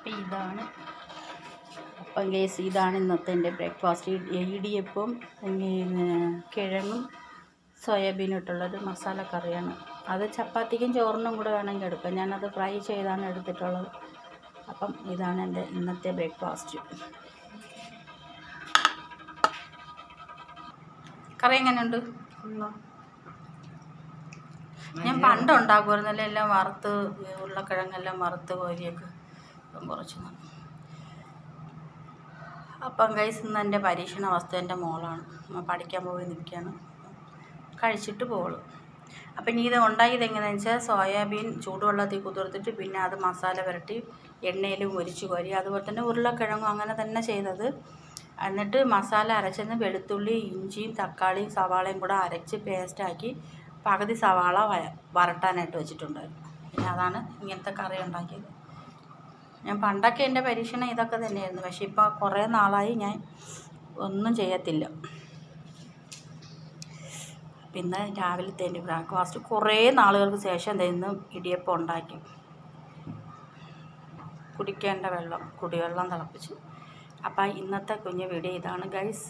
അപ്പം ഇതാണ്. അപ്പം ഗൈസ് ഇതാണ് ഇന്നത്തെ എൻ്റെ ബ്രേക്ക്ഫാസ്റ്റ്. ഇടിയപ്പം കിഴങ്ങും സോയാബീനും ഇട്ടുള്ളൊരു മസാല കറിയാണ്. അത് ചപ്പാത്തിക്കും ചോറിനും കൂടെ വേണമെങ്കിൽ എടുക്കാം. ഞാനത് ഫ്രൈ ചെയ്താണ് എടുത്തിട്ടുള്ളത്. അപ്പം ഇതാണ് എൻ്റെ ഇന്നത്തെ ബ്രേക്ക്ഫാസ്റ്റ്. കറി എങ്ങനെയുണ്ട്? ഞാൻ പണ്ട് ഉണ്ടാക്കുമായിരുന്നല്ലോ, എല്ലാം വറുത്ത് ഉരുളക്കിഴങ്ങെല്ലാം വറുത്ത് കോരിയൊക്കെ. അപ്പം കുറച്ച് അപ്പം ഗൈസ് ഇന്ന് എൻ്റെ പരീക്ഷണ വസ്തു എൻ്റെ മോളാണ്. പഠിക്കാൻ പോയി നിൽക്കുകയാണ്. കഴിച്ചിട്ട് പോളൂ. അപ്പം ഇനി ഇത് ഉണ്ടാക്കിയത് എങ്ങനെയാണെന്ന് വെച്ചാൽ സോയാബീൻ ചൂടുവെള്ളത്തിൽ കുതിർത്തിട്ട് പിന്നെ അത് മസാല പുരട്ടി എണ്ണയിൽ മൊരിച്ച് കോരി, അതുപോലെ തന്നെ ഉരുളക്കിഴങ്ങും അങ്ങനെ തന്നെ ചെയ്തത്. എന്നിട്ട് മസാല അരച്ചെന്ന് വെളുത്തുള്ളി ഇഞ്ചിയും തക്കാളിയും സവാളയും കൂടെ അരച്ച് പേസ്റ്റാക്കി പകുതി സവാള വരട്ടാനായിട്ട് വെച്ചിട്ടുണ്ടായിരുന്നു. പിന്നെ അതാണ് ഇങ്ങനത്തെ കറി ഉണ്ടാക്കിയത്. ഞാൻ പണ്ടൊക്കെ എൻ്റെ പരീക്ഷണം ഇതൊക്കെ തന്നെയായിരുന്നു. പക്ഷെ ഇപ്പോൾ കുറേ നാളായി ഞാൻ ഒന്നും ചെയ്യത്തില്ല. പിന്നെ രാവിലത്തെ എൻ്റെ ബ്രേക്ക്ഫാസ്റ്റ് കുറേ നാളുകൾക്ക് ശേഷം ഇന്ന് ഇടിയപ്പം ഉണ്ടാക്കി. കുടിക്കേണ്ട കുടിവെള്ളം തിളപ്പിച്ചു. അപ്പം ഇന്നത്തെ കുഞ്ഞു വീഡിയോ ഇതാണ് ഗൈസ്.